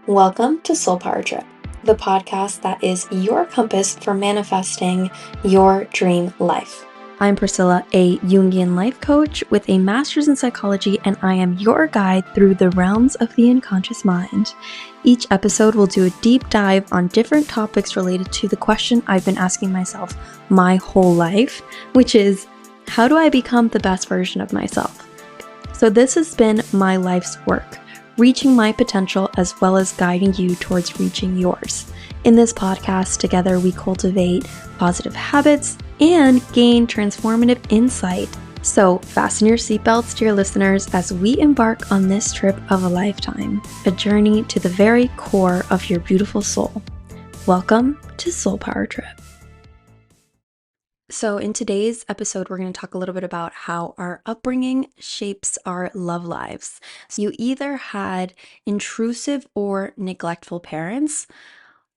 Welcome to Soul Power Trip, the podcast that is your compass for manifesting your dream life. I'm Priscilla, a Jungian life coach with a master's in psychology, and I am your guide through the realms of the unconscious mind. Each episode will do a deep dive on different topics related to the question I've been asking myself my whole life, which is, how do I become the best version of myself? So this has been my life's work, reaching my potential as well as guiding you towards reaching yours. In this podcast, together we cultivate positive habits and gain transformative insight. So fasten your seatbelts, dear listeners, as we embark on this trip of a lifetime, a journey to the very core of your beautiful soul. Welcome to Soul Power Trip. So in today's episode, we're going to talk a little bit about how our upbringing shapes our love lives. So you either had intrusive or neglectful parents,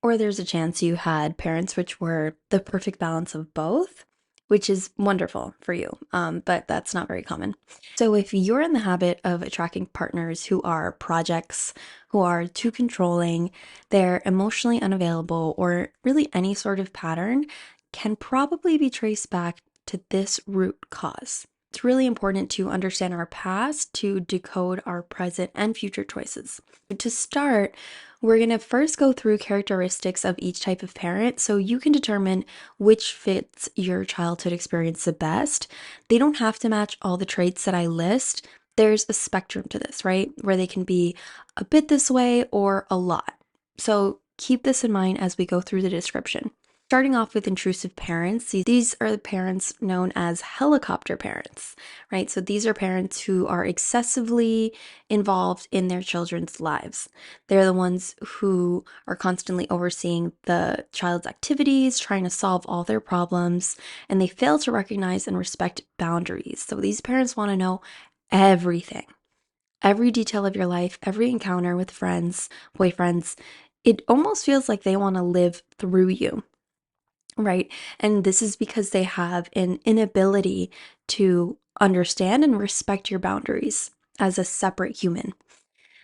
or there's a chance you had parents which were the perfect balance of both, which is wonderful for you, but that's not very common. So if you're in the habit of attracting partners who are projects, who are too controlling, they're emotionally unavailable, or really any sort of pattern, can probably be traced back to this root cause. It's really important to understand our past to decode our present and future choices. To start, we're going to first go through characteristics of each type of parent so you can determine which fits your childhood experience the best. They don't have to match all the traits that I list. There's a spectrum to this, right? Where they can be a bit this way or a lot. So keep this in mind as we go through the description. Starting off with intrusive parents, these are the parents known as helicopter parents, right? So these are parents who are excessively involved in their children's lives. They're the ones who are constantly overseeing the child's activities, trying to solve all their problems, and they fail to recognize and respect boundaries. So these parents want to know everything, every detail of your life, every encounter with friends, boyfriends. It almost feels like they want to live through you. Right. And this is because they have an inability to understand and respect your boundaries as a separate human.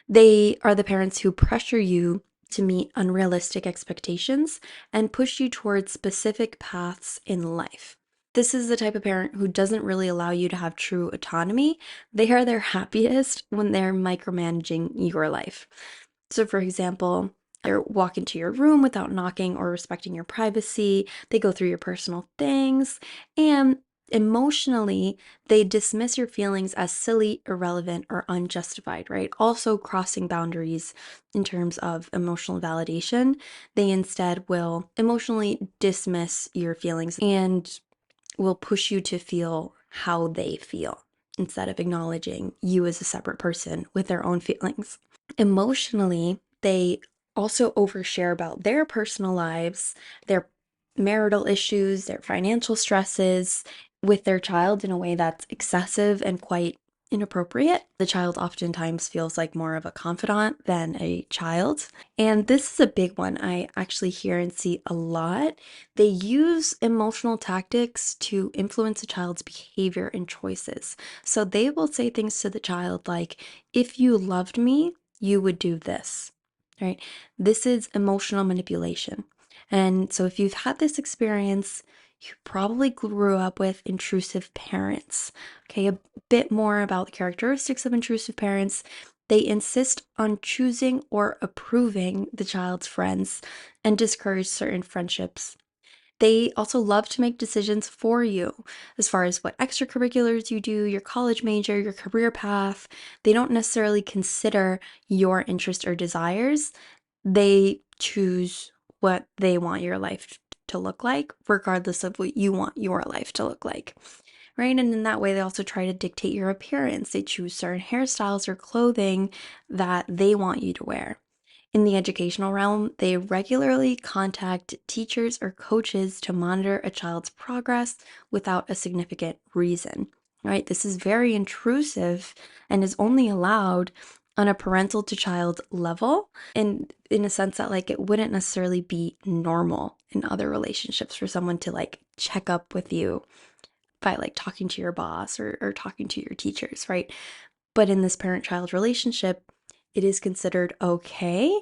They are the parents who pressure you to meet unrealistic expectations and push you towards specific paths in life. This is the type of parent who doesn't really allow you to have true autonomy. They are their happiest when they're micromanaging your life. So, for example, they walk into your room without knocking or respecting your privacy. They go through your personal things, and emotionally, they dismiss your feelings as silly, irrelevant, or unjustified, right? Also crossing boundaries in terms of emotional validation. They instead will emotionally dismiss your feelings and will push you to feel how they feel instead of acknowledging you as a separate person with their own feelings. Emotionally, they also overshare about their personal lives, their marital issues, their financial stresses with their child in a way that's excessive and quite inappropriate. The child oftentimes feels like more of a confidant than a child. And this is a big one I actually hear and see a lot. They use emotional tactics to influence a child's behavior and choices. So they will say things to the child like, if you loved me, you would do this, right? This is emotional manipulation. And so if you've had this experience, you probably grew up with intrusive parents. Okay, a bit more about the characteristics of intrusive parents. They insist on choosing or approving the child's friends and discourage certain friendships. They also love to make decisions for you as far as what extracurriculars you do, your college major, your career path. They don't necessarily consider your interests or desires. They choose what they want your life to look like, regardless of what you want your life to look like. Right? And in that way, they also try to dictate your appearance. They choose certain hairstyles or clothing that they want you to wear. In the educational realm, they regularly contact teachers or coaches to monitor a child's progress without a significant reason, right? This is very intrusive and is only allowed on a parental to child level, and in a sense that like it wouldn't necessarily be normal in other relationships for someone to like check up with you by like talking to your boss or talking to your teachers, right? But in this parent-child relationship, it is considered okay.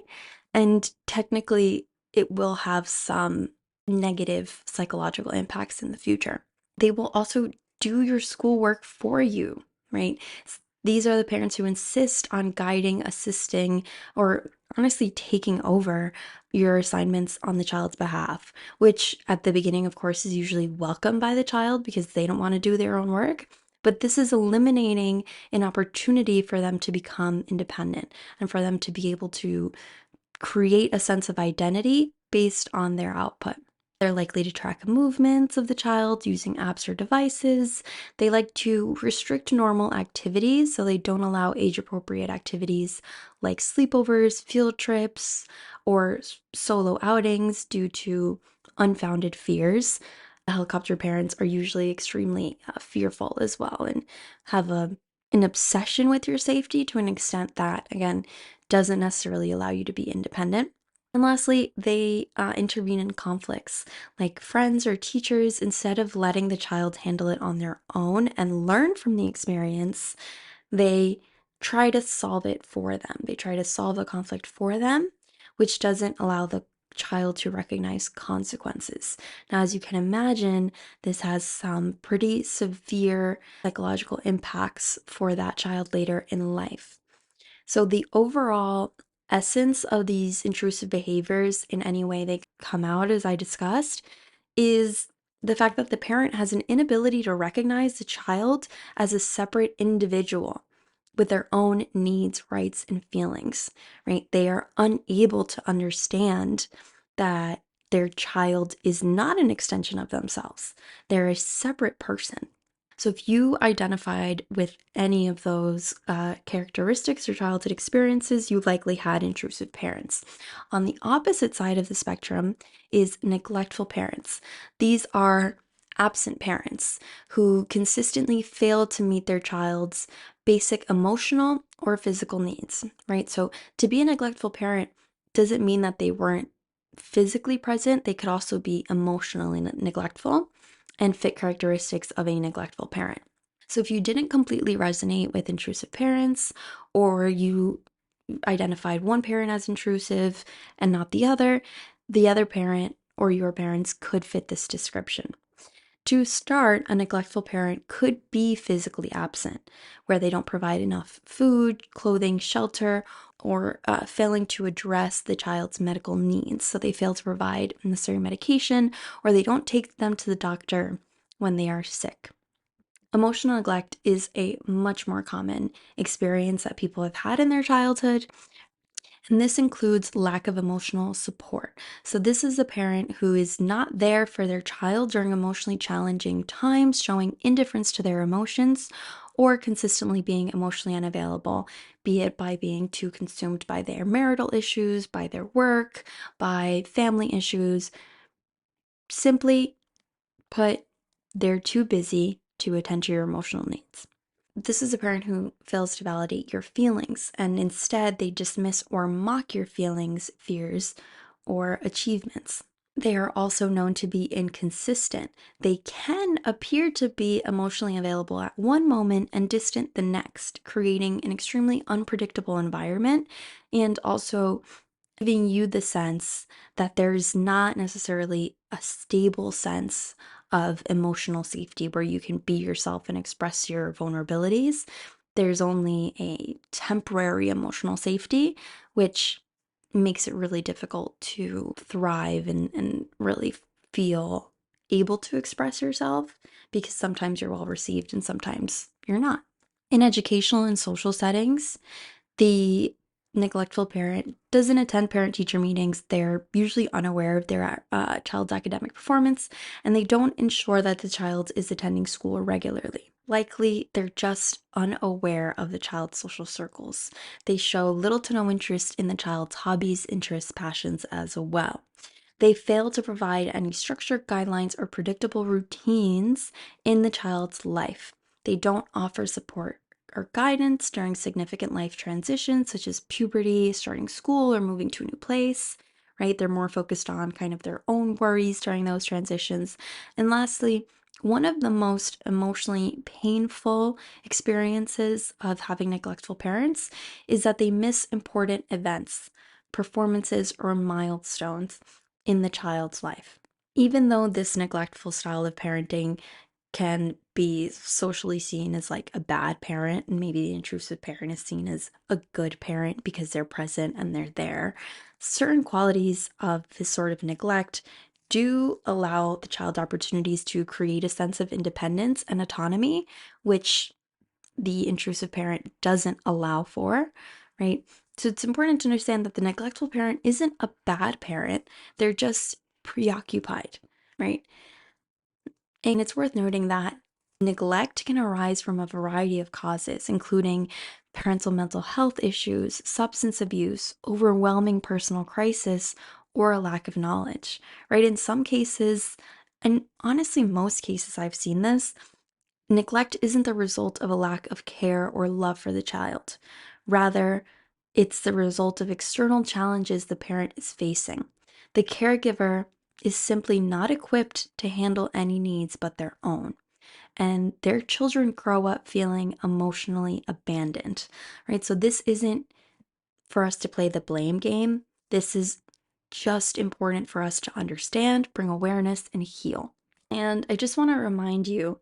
And technically, it will have some negative psychological impacts in the future. They will also do your schoolwork for you, right? These are the parents who insist on guiding, assisting, or honestly taking over your assignments on the child's behalf, which at the beginning, of course, is usually welcomed by the child because they don't want to do their own work. But this is eliminating an opportunity for them to become independent and for them to be able to create a sense of identity based on their output. They're likely to track movements of the child using apps or devices. They like to restrict normal activities, so they don't allow age appropriate activities like sleepovers, field trips, or solo outings due to unfounded fears. Helicopter parents are usually extremely fearful as well and have an obsession with your safety to an extent that, again, doesn't necessarily allow you to be independent. And lastly, they intervene in conflicts, like friends or teachers, instead of letting the child handle it on their own and learn from the experience, they try to solve it for them. They try to solve the conflict for them, which doesn't allow the child to recognize consequences. Now, as you can imagine, this has some pretty severe psychological impacts for that child later in life. So, the overall essence of these intrusive behaviors, in any way they come out, as I discussed, is the fact that the parent has an inability to recognize the child as a separate individual with their own needs, rights, and feelings, right? They are unable to understand that their child is not an extension of themselves, they're a separate person. So, if you identified with any of those characteristics or childhood experiences, you likely had intrusive parents. On the opposite side of the spectrum is neglectful parents. These are absent parents who consistently fail to meet their child's basic emotional or physical needs, right? So, to be a neglectful parent doesn't mean that they weren't physically present, they could also be emotionally neglectful and fit characteristics of a neglectful parent. So if you didn't completely resonate with intrusive parents, or you identified one parent as intrusive and not the other parent or your parents could fit this description. To start, a neglectful parent could be physically absent, where they don't provide enough food, clothing, shelter, or failing to address the child's medical needs. So they fail to provide necessary medication, or they don't take them to the doctor when they are sick. Emotional neglect is a much more common experience that people have had in their childhood, and this includes lack of emotional support. So, this is a parent who is not there for their child during emotionally challenging times, showing indifference to their emotions, or consistently being emotionally unavailable, be it by being too consumed by their marital issues, by their work, by family issues. Simply put, they're too busy to attend to your emotional needs. This is a parent who fails to validate your feelings, and instead they dismiss or mock your feelings, fears, or achievements. They are also known to be inconsistent. They can appear to be emotionally available at one moment and distant the next, creating an extremely unpredictable environment and also giving you the sense that there's not necessarily a stable sense of emotional safety where you can be yourself and express your vulnerabilities. There's only a temporary emotional safety, which makes it really difficult to thrive and really feel able to express yourself because sometimes you're well received and sometimes you're not. In educational and social settings, the neglectful parent doesn't attend parent teacher meetings. They're usually unaware of their child's academic performance, and they don't ensure that the child is attending school regularly. Likely, they're just unaware of the child's social circles. They show little to no interest in the child's hobbies, interests, passions as well. They fail to provide any structured guidelines or predictable routines in the child's life. They don't offer support or guidance during significant life transitions, such as puberty, starting school, or moving to a new place, right? They're more focused on kind of their own worries during those transitions. And lastly, One of the most emotionally painful experiences of having neglectful parents is that they miss important events, performances, or milestones in the child's life. Even though this neglectful style of parenting can be socially seen as like a bad parent, and maybe the intrusive parent is seen as a good parent because they're present and they're there, certain qualities of this sort of neglect do allow the child opportunities to create a sense of independence and autonomy, which the intrusive parent doesn't allow for, right? So it's important to understand that the neglectful parent isn't a bad parent, they're just preoccupied, right? And it's worth noting that neglect can arise from a variety of causes, including parental mental health issues, substance abuse, overwhelming personal crisis, or a lack of knowledge, right? In some cases, and honestly, most cases I've seen this, neglect isn't the result of a lack of care or love for the child. Rather, it's the result of external challenges the parent is facing. The caregiver is simply not equipped to handle any needs but their own. And their children grow up feeling emotionally abandoned, right? So, this isn't for us to play the blame game. This is just important for us to understand, bring awareness, and heal. And I just want to remind you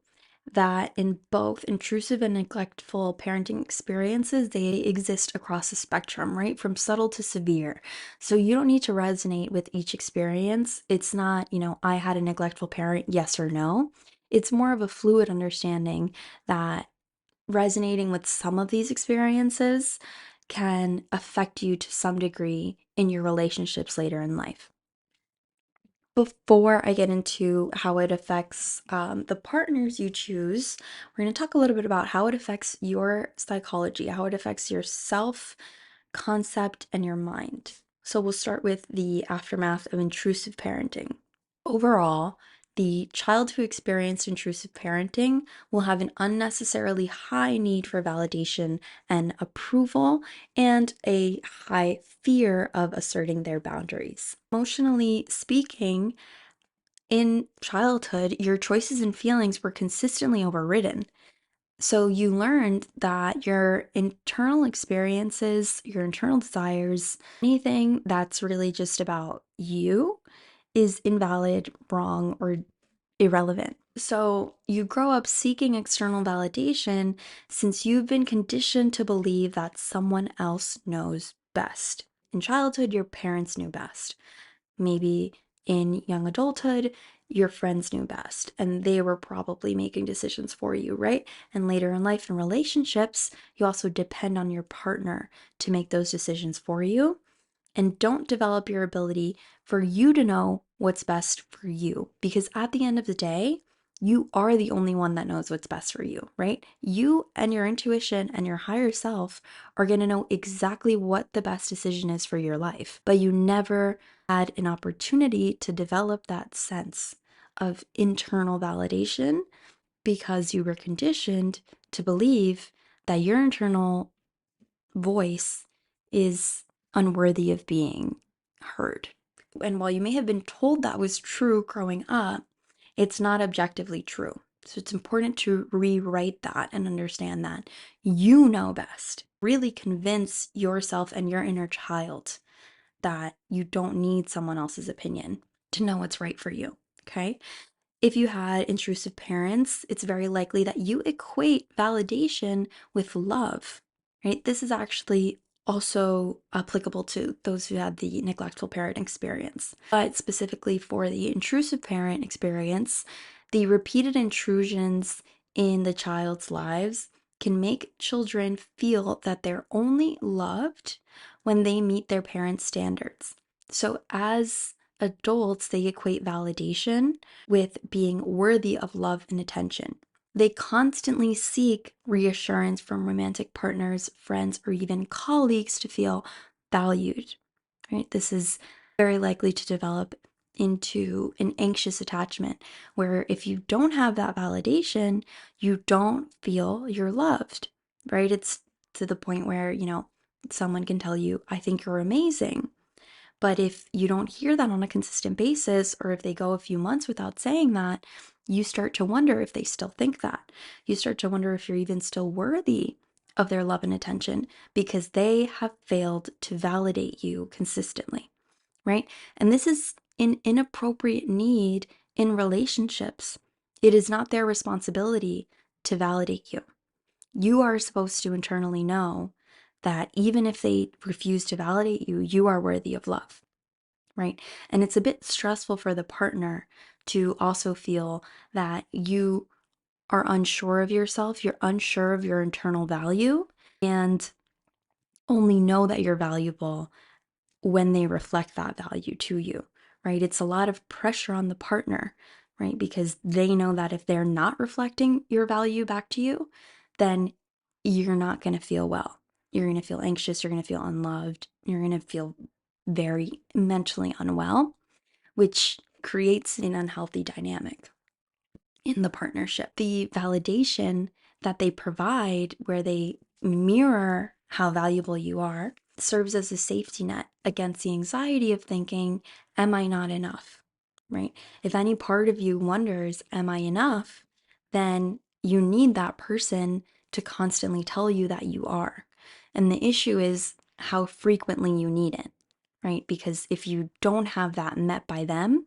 that in both intrusive and neglectful parenting experiences, they exist across the spectrum, right? From subtle to severe. So you don't need to resonate with each experience. It's not, I had a neglectful parent, yes or no. It's more of a fluid understanding that resonating with some of these experiences can affect you to some degree in your relationships later in life. Before I get into how it affects the partners you choose, we're going to talk a little bit about how it affects your psychology, how it affects your self concept and your mind. So we'll start with the aftermath of intrusive parenting. Overall, the child who experienced intrusive parenting will have an unnecessarily high need for validation and approval and a high fear of asserting their boundaries. Emotionally speaking, in childhood, your choices and feelings were consistently overridden. So you learned that your internal experiences, your internal desires, anything that's really just about you is invalid, wrong, or irrelevant. So you grow up seeking external validation since you've been conditioned to believe that someone else knows best. In childhood, your parents knew best. Maybe in young adulthood, your friends knew best and they were probably making decisions for you, right? And later in life, in relationships, you also depend on your partner to make those decisions for you, and don't develop your ability for you to know what's best for you. Because at the end of the day, you are the only one that knows what's best for you, right? You and your intuition and your higher self are going to know exactly what the best decision is for your life. But you never had an opportunity to develop that sense of internal validation because you were conditioned to believe that your internal voice is unworthy of being heard. And while you may have been told that was true growing up, it's not objectively true. So it's important to rewrite that and understand that you know best. Really convince yourself and your inner child that you don't need someone else's opinion to know what's right for you. Okay. If you had intrusive parents, it's very likely that you equate validation with love, right? This is actually also applicable to those who had the neglectful parent experience. But specifically for the intrusive parent experience, the repeated intrusions in the child's lives can make children feel that they're only loved when they meet their parents' standards. So as adults, they equate validation with being worthy of love and attention. They constantly seek reassurance from romantic partners, friends, or even colleagues to feel valued, right? This is very likely to develop into an anxious attachment where if you don't have that validation, you don't feel you're loved, right? It's to the point where, someone can tell you, I think you're amazing, But if you don't hear that on a consistent basis, or if they go a few months without saying that, you start to wonder if they still think that. You start to wonder if you're even still worthy of their love and attention because they have failed to validate you consistently, right? And this is an inappropriate need in relationships. It is not their responsibility to validate you. You are supposed to internally know that even if they refuse to validate you, you are worthy of love, right? And it's a bit stressful for the partner to also feel that you are unsure of yourself, you're unsure of your internal value, and only know that you're valuable when they reflect that value to you, right? It's a lot of pressure on the partner, right? Because they know that if they're not reflecting your value back to you, then you're not going to feel well. You're going to feel anxious, you're going to feel unloved, you're going to feel very mentally unwell, which creates an unhealthy dynamic in the partnership. The validation that they provide, where they mirror how valuable you are, serves as a safety net against the anxiety of thinking, am I not enough? Right? If any part of you wonders, am I enough? Then you need that person to constantly tell you that you are. And the issue is how frequently you need it, right? Because if you don't have that met by them,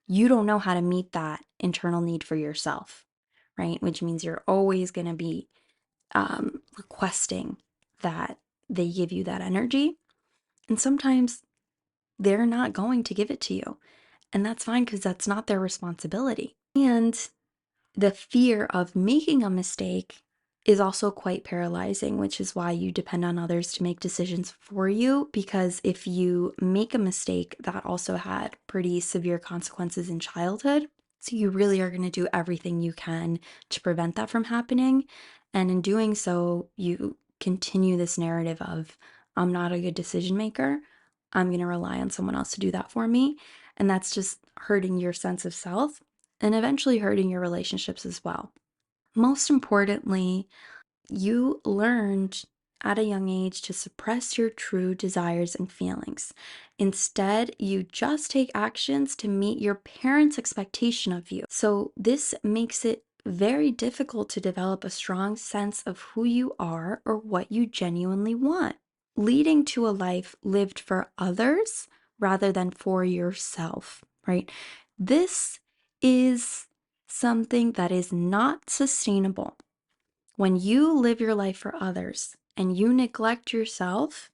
you don't know how to meet that internal need for yourself, right? Which means you're always going to be requesting that they give you that energy. And sometimes they're not going to give it to you. And that's fine because that's not their responsibility. And the fear of making a mistake is also quite paralyzing, which is why you depend on others to make decisions for you. Because if you make a mistake, that also had pretty severe consequences in childhood. So you really are going to do everything you can to prevent that from happening. And in doing so, you continue this narrative of, I'm not a good decision maker. I'm going to rely on someone else to do that for me. And that's just hurting your sense of self and eventually hurting your relationships as well. Most importantly, you learned at a young age to suppress your true desires and feelings. Instead, you just take actions to meet your parents' expectation of you. So, this makes it very difficult to develop a strong sense of who you are or what you genuinely want, leading to a life lived for others rather than for yourself, right? This is something that is not sustainable. When you live your life for others and you neglect yourself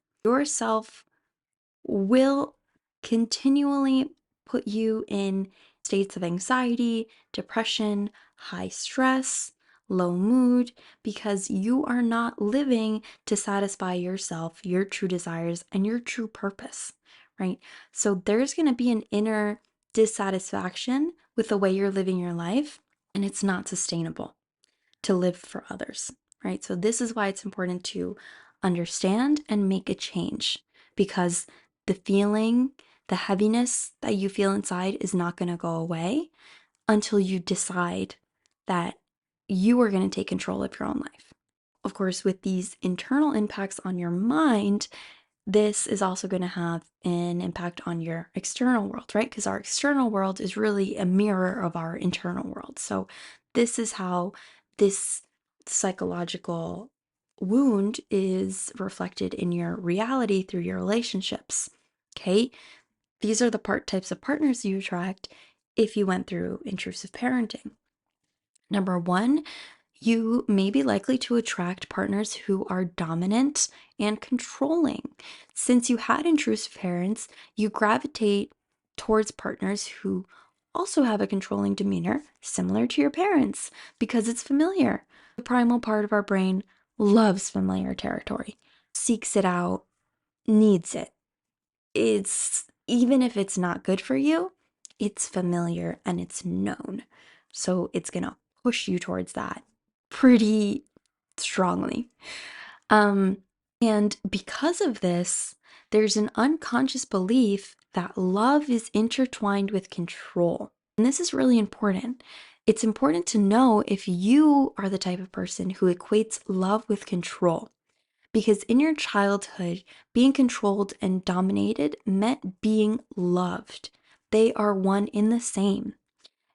will continually put you in states of anxiety, depression, high stress, low mood, because you are not living to satisfy yourself, your true desires, and your true purpose, right? So there's going to be an inner dissatisfaction with the way you're living your life, and it's not sustainable to live for others, right? So this is why it's important to understand and make a change, because the feeling, the heaviness that you feel inside is not going to go away until you decide that you are going to take control of your own life. Of course, with these internal impacts on your mind, this is also going to have an impact on your external world, right? Because our external world is really a mirror of our internal world. So, this is how this psychological wound is reflected in your reality through your relationships. Okay, these are the types of partners you attract if you went through intrusive parenting. Number one, you may be likely to attract partners who are dominant and controlling. Since you had intrusive parents, you gravitate towards partners who also have a controlling demeanor similar to your parents because it's familiar. The primal part of our brain loves familiar territory, seeks it out, needs it. It's even if it's not good for you, it's familiar and it's known. So it's going to push you towards that pretty strongly. Um, and because of this, there's an unconscious belief that love is intertwined with control. And this is really important. It's important to know if you are the type of person who equates love with control, Because in your childhood, being controlled and dominated meant being loved. They are one in the same.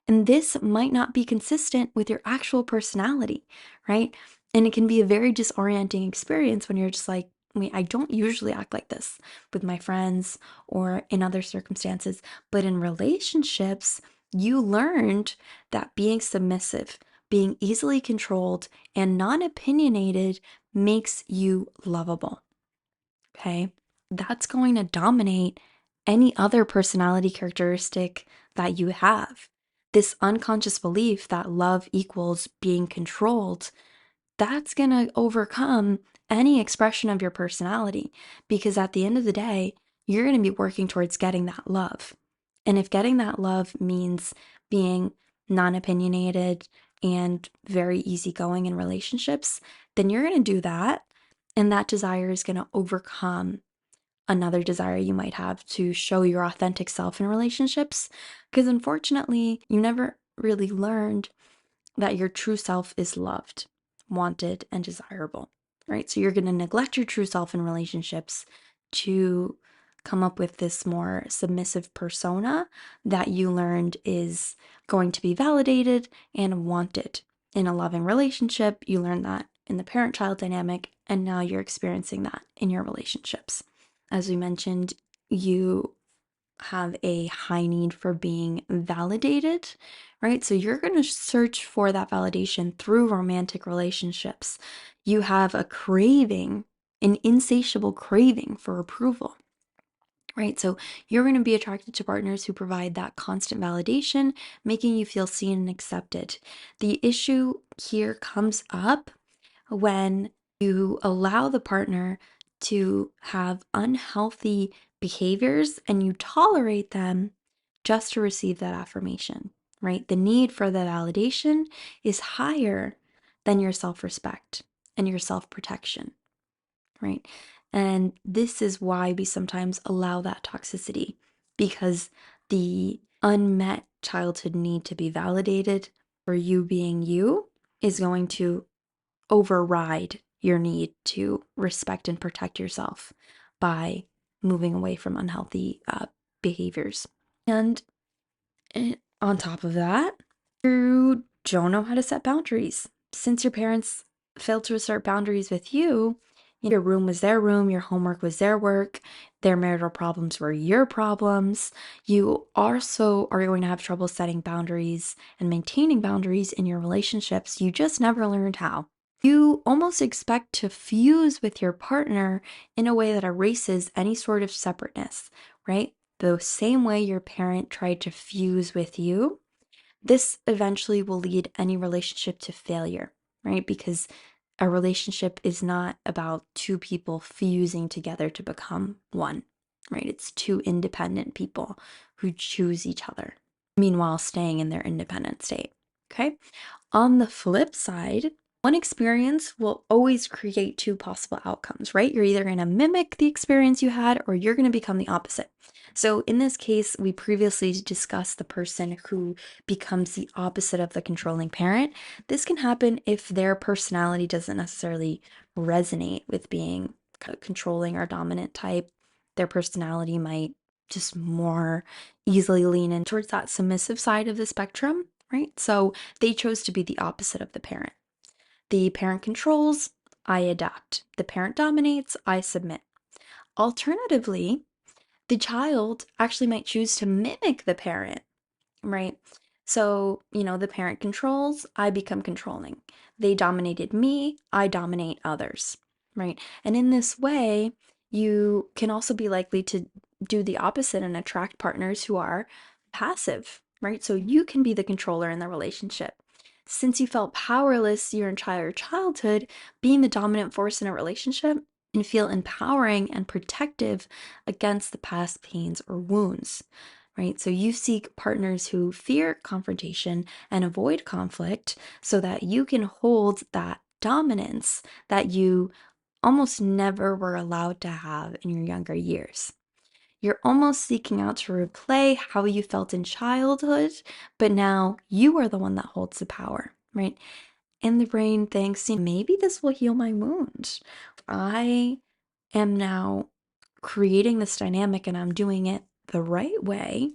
And this might not be consistent with your actual personality, right? And it can be a very disorienting experience when you're just like, wait, I don't usually act like this with my friends or in other circumstances. But in relationships, you learned that being submissive, being easily controlled, and non opinionated makes you lovable. Okay. That's going to dominate any other personality characteristic that you have. This unconscious belief that love equals being controlled, that's going to overcome any expression of your personality because at the end of the day, you're going to be working towards getting that love. And if getting that love means being non opinionated and very easygoing in relationships, then you're going to do that. And that desire is going to overcome another desire you might have to show your authentic self in relationships. Because unfortunately, you never really learned that your true self is loved, wanted, and desirable, right? So you're going to neglect your true self in relationships to come up with this more submissive persona that you learned is going to be validated and wanted. In a loving relationship, you learn that in the parent-child dynamic, and now you're experiencing that in your relationships. As we mentioned, you have a high need for being validated, right? So you're going to search for that validation through romantic relationships. You have a craving, an insatiable craving for approval, right? So you're going to be attracted to partners who provide that constant validation, making you feel seen and accepted. The issue here comes up when you allow the partner to have unhealthy behaviors and you tolerate them just to receive that affirmation, right? The need for the validation is higher than your self respect and your self protection, right? And this is why we sometimes allow that toxicity because the unmet childhood need to be validated for you being you is going to override your need to respect and protect yourself by moving away from unhealthy behaviors. And on top of that, you don't know how to set boundaries. Since your parents failed to assert boundaries with you, your room was their room, your homework was their work, their marital problems were your problems. You also are going to have trouble setting boundaries and maintaining boundaries in your relationships. You just never learned how. You almost expect to fuse with your partner in a way that erases any sort of separateness, right? The same way your parent tried to fuse with you, this eventually will lead any relationship to failure, right? Because a relationship is not about two people fusing together to become one, right? It's two independent people who choose each other, meanwhile staying in their independent state, okay? On the flip side, one experience will always create two possible outcomes, right? You're either going to mimic the experience you had or you're going to become the opposite. So in this case, we previously discussed the person who becomes the opposite of the controlling parent. This can happen if their personality doesn't necessarily resonate with being controlling or dominant type. Their personality might just more easily lean in towards that submissive side of the spectrum, right? So they chose to be the opposite of the parent. The parent controls, I adapt. The parent dominates, I submit. Alternatively, the child actually might choose to mimic the parent, right? So, the parent controls, I become controlling. They dominated me, I dominate others, right? And in this way, you can also be likely to do the opposite and attract partners who are passive, right? So you can be the controller in the relationship. Since you felt powerless your entire childhood, being the dominant force in a relationship can feel empowering and protective against the past pains or wounds, right? So you seek partners who fear confrontation and avoid conflict so that you can hold that dominance that you almost never were allowed to have in your younger years. You're almost seeking out to replay how you felt in childhood, but now you are the one that holds the power, right? And the brain thinks, maybe this will heal my wound. I am now creating this dynamic and I'm doing it the right way.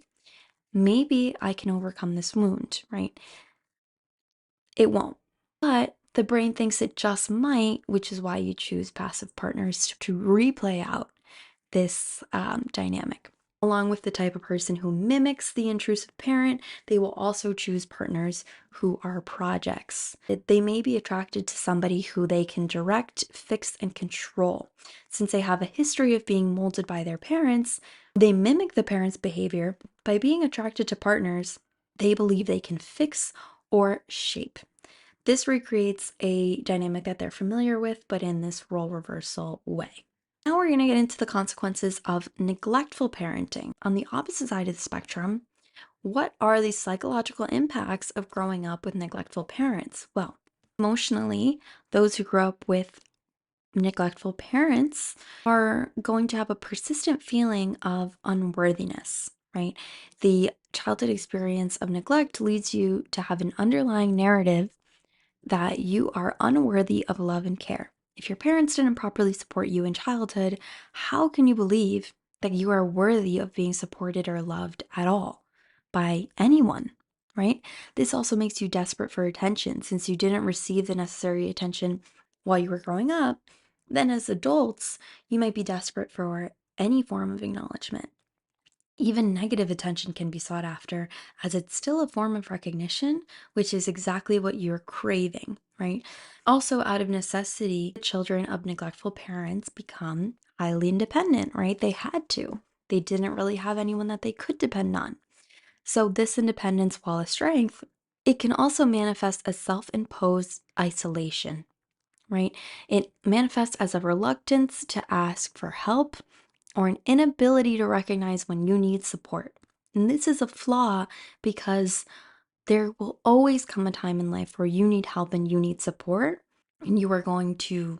Maybe I can overcome this wound, right? It won't. But the brain thinks it just might, which is why you choose passive partners to replay out this dynamic. Along with the type of person who mimics the intrusive parent, they will also choose partners who are projects. They may be attracted to somebody who they can direct, fix, and control. Since they have a history of being molded by their parents, they mimic the parents' behavior. By being attracted to partners they believe they can fix or shape. This recreates a dynamic that they're familiar with, but in this role reversal way. Now we're going to get into the consequences of neglectful parenting. On the opposite side of the spectrum, what are the psychological impacts of growing up with neglectful parents? Well, emotionally, those who grow up with neglectful parents are going to have a persistent feeling of unworthiness, right? The childhood experience of neglect leads you to have an underlying narrative that you are unworthy of love and care. If your parents didn't properly support you in childhood, how can you believe that you are worthy of being supported or loved at all by anyone, right? This also makes you desperate for attention since you didn't receive the necessary attention while you were growing up. Then, as adults, you might be desperate for any form of acknowledgement. Even negative attention can be sought after, as it's still a form of recognition, which is exactly what you're craving, right? Also, out of necessity, children of neglectful parents become highly independent, right? They had to. They didn't really have anyone that they could depend on. So, this independence, while a strength, it can also manifest as self imposed isolation, right? It manifests as a reluctance to ask for help or an inability to recognize when you need support. And this is a flaw because there will always come a time in life where you need help and you need support, and you are going to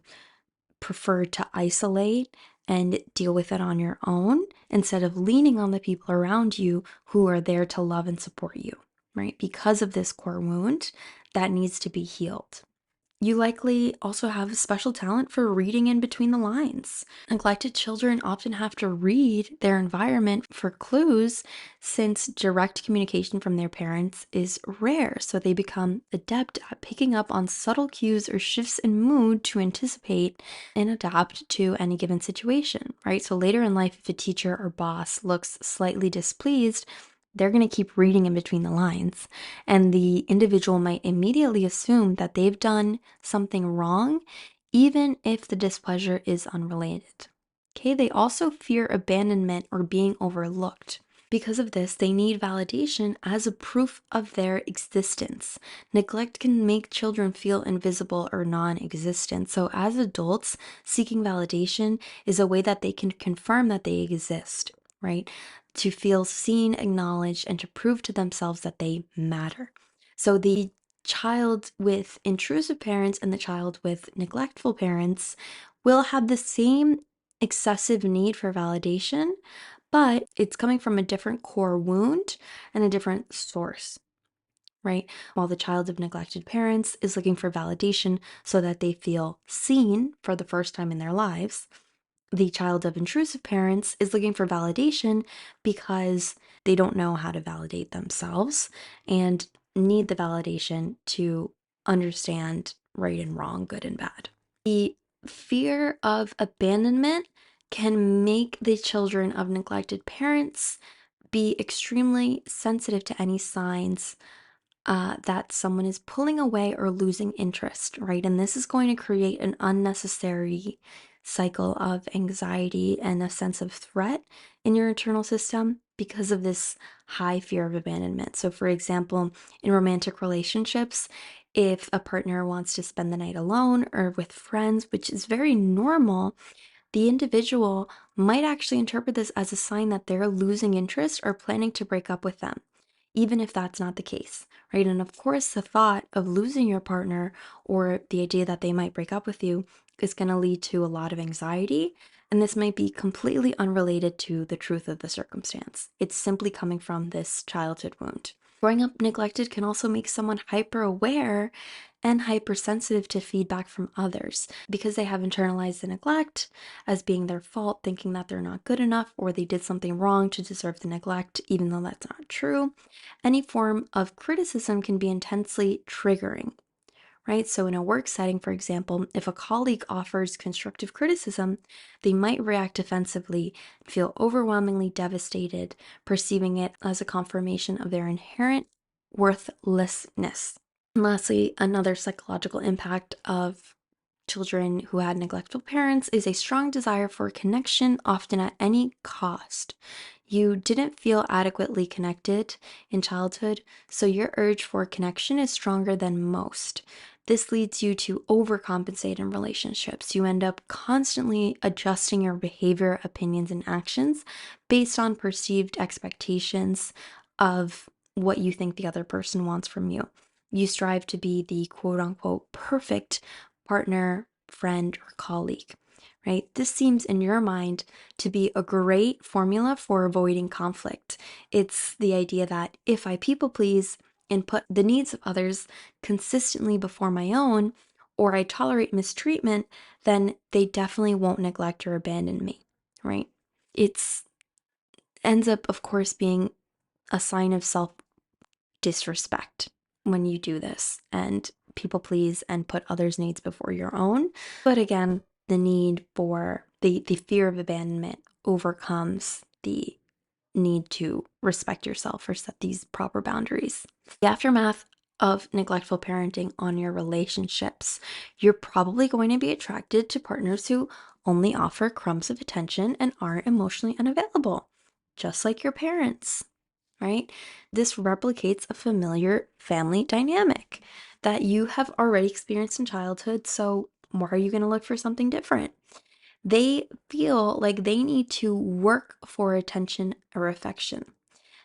prefer to isolate and deal with it on your own instead of leaning on the people around you who are there to love and support you, right? Because of this core wound that needs to be healed. You likely also have a special talent for reading in between the lines. Neglected children often have to read their environment for clues since direct communication from their parents is rare, so they become adept at picking up on subtle cues or shifts in mood to anticipate and adapt to any given situation, right? So later in life, if a teacher or boss looks slightly displeased, they're going to keep reading in between the lines, and the individual might immediately assume that they've done something wrong, even if the displeasure is unrelated. Okay, they also fear abandonment or being overlooked. Because of this, they need validation as a proof of their existence. Neglect can make children feel invisible or non existent. So, as adults, seeking validation is a way that they can confirm that they exist, right? To feel seen, acknowledged, and to prove to themselves that they matter. So, the child with intrusive parents and the child with neglectful parents will have the same excessive need for validation, but it's coming from a different core wound and a different source, right? While the child of neglected parents is looking for validation so that they feel seen for the first time in their lives, the child of intrusive parents is looking for validation because they don't know how to validate themselves and need the validation to understand right and wrong, good and bad. The fear of abandonment can make the children of neglected parents be extremely sensitive to any signs that someone is pulling away or losing interest, right? And this is going to create an unnecessary cycle of anxiety and a sense of threat in your internal system because of this high fear of abandonment. So, for example, in romantic relationships, if a partner wants to spend the night alone or with friends, which is very normal, the individual might actually interpret this as a sign that they're losing interest or planning to break up with them, even if that's not the case, right? And of course, the thought of losing your partner or the idea that they might break up with you is going to lead to a lot of anxiety. And this might be completely unrelated to the truth of the circumstance. It's simply coming from this childhood wound. Growing up neglected can also make someone hyper aware and hypersensitive to feedback from others because they have internalized the neglect as being their fault, thinking that they're not good enough or they did something wrong to deserve the neglect, even though that's not true. Any form of criticism can be intensely triggering, right? So, in a work setting, for example, if a colleague offers constructive criticism, they might react defensively, feel overwhelmingly devastated, perceiving it as a confirmation of their inherent worthlessness. And lastly, another psychological impact of children who had neglectful parents is a strong desire for connection, often at any cost. You didn't feel adequately connected in childhood, so your urge for connection is stronger than most. This leads you to overcompensate in relationships. You end up constantly adjusting your behavior, opinions, and actions based on perceived expectations of what you think the other person wants from you. You strive to be the quote unquote perfect partner, friend, or colleague, right? This seems in your mind to be a great formula for avoiding conflict. It's the idea that if I people please and put the needs of others consistently before my own, or I tolerate mistreatment, then they definitely won't neglect or abandon me, right? It's ends up, of course, being a sign of self disrespect when you do this and people please and put others' needs before your own. But again, the need for the fear of abandonment overcomes the need to respect yourself or set these proper boundaries. The aftermath of neglectful parenting on your relationships, you're probably going to be attracted to partners who only offer crumbs of attention and aren't emotionally unavailable, just like your parents, right? This replicates a familiar family dynamic that you have already experienced in childhood. So, why are you going to look for something different? They feel like they need to work for attention or affection.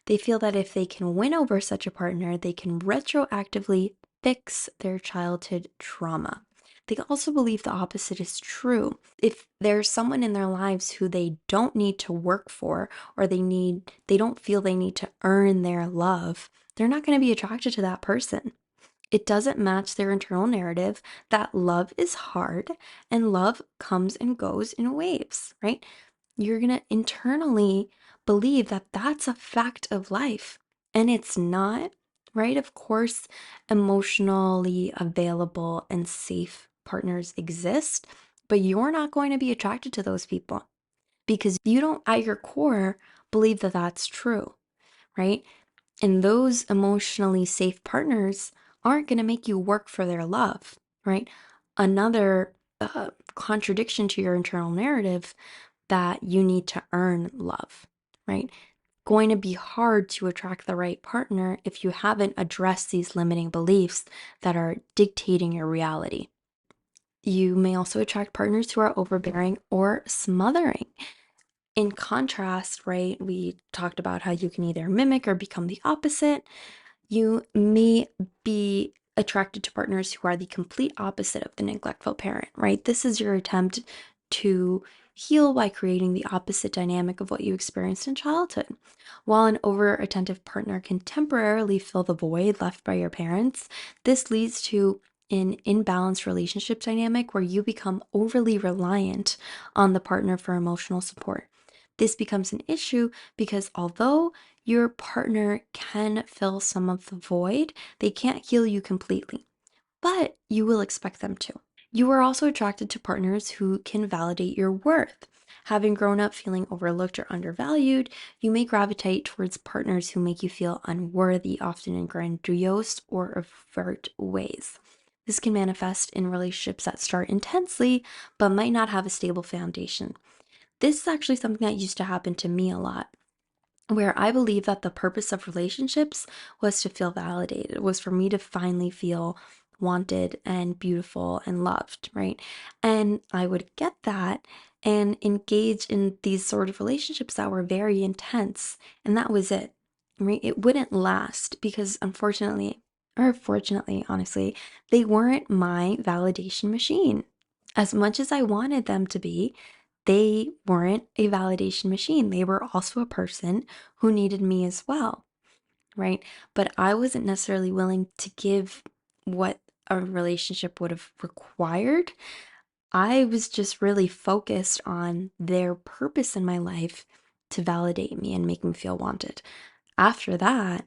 They feel that if they can win over such a partner, they can retroactively fix their childhood trauma. They also believe the opposite is true. If there's someone in their lives who they don't need to work for, or they don't feel they need to earn their love, they're not going to be attracted to that person. It doesn't match their internal narrative that love is hard and love comes and goes in waves, right? You're going to internally believe that that's a fact of life, and it's not, right? Of course, emotionally available and safe partners exist, but you're not going to be attracted to those people because you don't, at your core, believe that that's true, right? And those emotionally safe partners aren't going to make you work for their love, right? Another contradiction to your internal narrative that you need to earn love, right? Going to be hard to attract the right partner if you haven't addressed these limiting beliefs that are dictating your reality. You may also attract partners who are overbearing or smothering. In contrast, right, we talked about how you can either mimic or become the opposite. You may be attracted to partners who are the complete opposite of the neglectful parent, right? This is your attempt to heal by creating the opposite dynamic of what you experienced in childhood. While an over attentive partner can temporarily fill the void left by your parents, this leads to an imbalanced relationship dynamic where you become overly reliant on the partner for emotional support. This becomes an issue because although your partner can fill some of the void, they can't heal you completely, but you will expect them to. You are also attracted to partners who can validate your worth. Having grown up feeling overlooked or undervalued, you may gravitate towards partners who make you feel unworthy, often in grandiose or overt ways. This can manifest in relationships that start intensely but might not have a stable foundation. This is actually something that used to happen to me a lot, where I believe that the purpose of relationships was to feel validated, was for me to finally feel wanted and beautiful and loved, right? And I would get that and engage in these sort of relationships that were very intense, and that was it, right? It wouldn't last because unfortunately, or fortunately, honestly, they weren't my validation machine. As much as I wanted them to be, they weren't a validation machine. They were also a person who needed me as well. right? But I wasn't necessarily willing to give what a relationship would have required. I was just really focused on their purpose in my life to validate me and make me feel wanted. After that,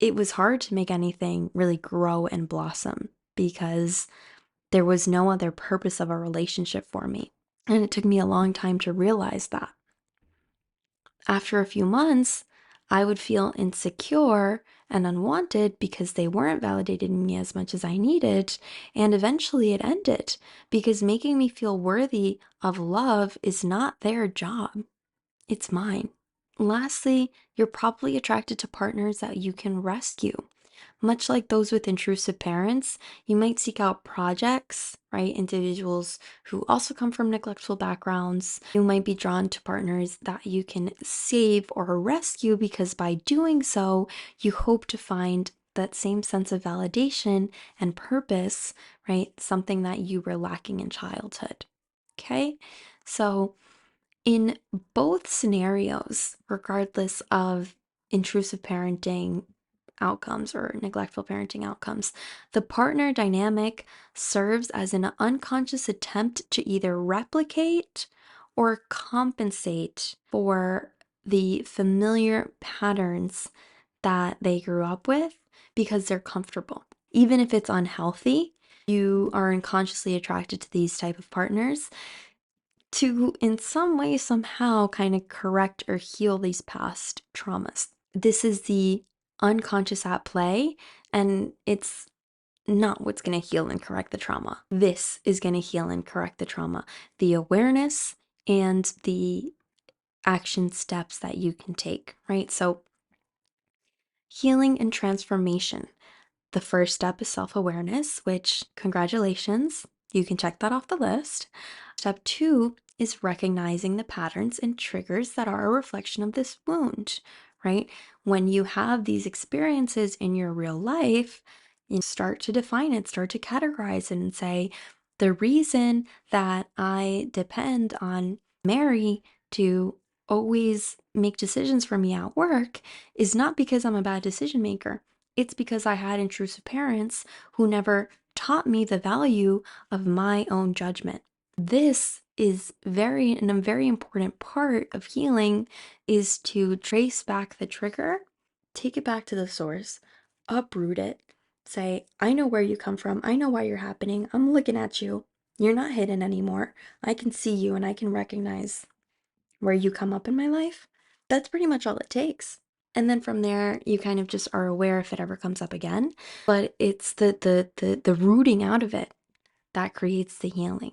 it was hard to make anything really grow and blossom because there was no other purpose of a relationship for me. And it took me a long time to realize that. After a few months, I would feel insecure and unwanted because they weren't validating me as much as I needed. And eventually it ended because making me feel worthy of love is not their job, it's mine. Lastly, you're probably attracted to partners that you can rescue. Much like those with intrusive parents, you might seek out projects, right? Individuals who also come from neglectful backgrounds. You might be drawn to partners that you can save or rescue because by doing so, you hope to find that same sense of validation and purpose, right? Something that you were lacking in childhood. Okay? So, in both scenarios, regardless of intrusive parenting outcomes or neglectful parenting outcomes, the partner dynamic serves as an unconscious attempt to either replicate or compensate for the familiar patterns that they grew up with because they're comfortable. Even if it's unhealthy, you are unconsciously attracted to these type of partners to in some way somehow kind of correct or heal these past traumas. This is the unconscious at play, and it's not what's going to heal and correct the trauma. This is going to heal and correct the trauma. The awareness and the action steps that you can take, right? So, healing and transformation. The first step is self awareness, which, congratulations, you can check that off the list. Step two is recognizing the patterns and triggers that are a reflection of this wound, right? When you have these experiences in your real life, you start to define it, start to categorize it, and say, the reason that I depend on Mary to always make decisions for me at work is not because I'm a bad decision maker. It's because I had intrusive parents who never taught me the value of my own judgment. This is a very important part of healing is to trace back the trigger, take it back to the source, uproot it, say, I know where you come from. I know why you're happening. I'm looking at you. You're not hidden anymore. I can see you and I can recognize where you come up in my life. That's pretty much all it takes. And then from there, you kind of just are aware if it ever comes up again. But it's the rooting out of it that creates the healing.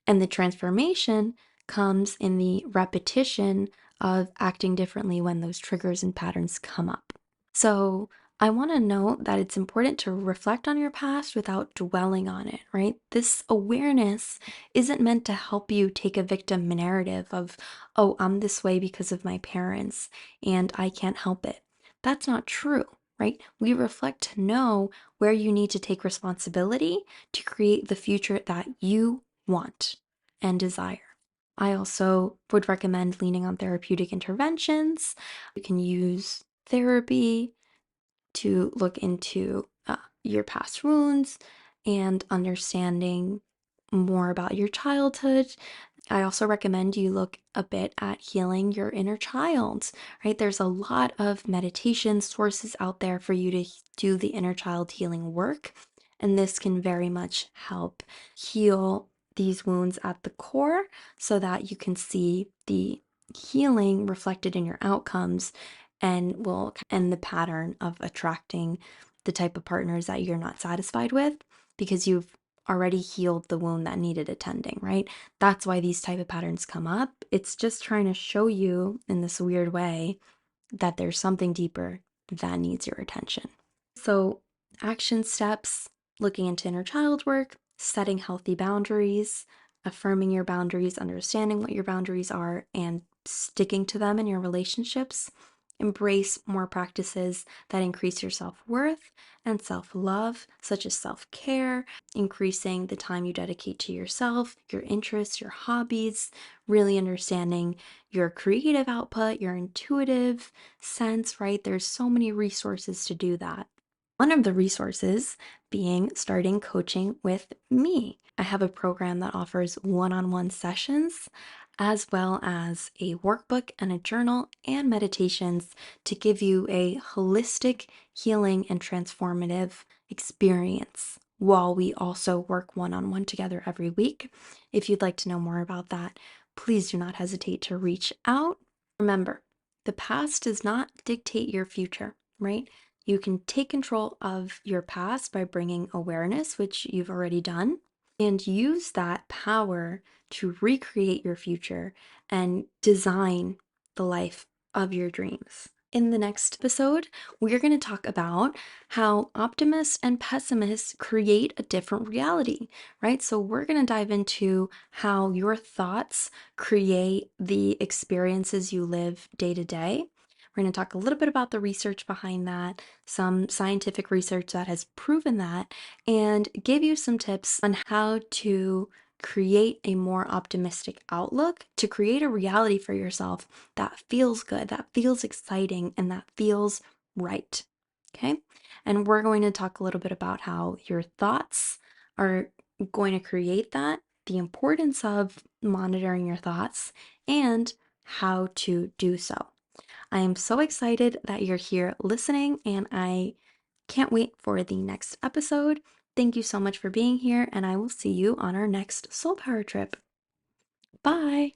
And the transformation comes in the repetition of acting differently when those triggers and patterns come up. So I want to note that it's important to reflect on your past without dwelling on it, right? This awareness isn't meant to help you take a victim narrative of, oh, I'm this way because of my parents and I can't help it. That's not true, right? We reflect to know where you need to take responsibility to create the future that you want and desire. I also would recommend leaning on therapeutic interventions. You can use therapy to look into your past wounds and understanding more about your childhood. I also recommend you look a bit at healing your inner child, right? There's a lot of meditation sources out there for you to do the inner child healing work, and this can very much help heal these wounds at the core so that you can see the healing reflected in your outcomes and will end the pattern of attracting the type of partners that you're not satisfied with because you've already healed the wound that needed attending, right? That's why these type of patterns come up. It's just trying to show you in this weird way that there's something deeper that needs your attention. So, action steps, looking into inner child work, setting healthy boundaries, affirming your boundaries, understanding what your boundaries are, and sticking to them in your relationships, embrace more practices that increase your self-worth and self-love, such as self-care, increasing the time you dedicate to yourself, your interests, your hobbies, really understanding your creative output, your intuitive sense, right? There's so many resources to do that. One of the resources being starting coaching with me. I have a program that offers one on one sessions, as well as a workbook and a journal and meditations to give you a holistic, healing, and transformative experience while we also work one on one together every week. If you'd like to know more about that, please do not hesitate to reach out. Remember, the past does not dictate your future, right? You can take control of your past by bringing awareness, which you've already done, and use that power to recreate your future and design the life of your dreams. In the next episode, we're going to talk about how optimists and pessimists create a different reality, right? So, we're going to dive into how your thoughts create the experiences you live day to day. We're going to talk a little bit about the research behind that, some scientific research that has proven that, and give you some tips on how to create a more optimistic outlook, to create a reality for yourself that feels good, that feels exciting, and that feels right. Okay? And we're going to talk a little bit about how your thoughts are going to create that, the importance of monitoring your thoughts, and how to do so. I am so excited that you're here listening, and I can't wait for the next episode. Thank you so much for being here, and I will see you on our next Soul Power trip. Bye.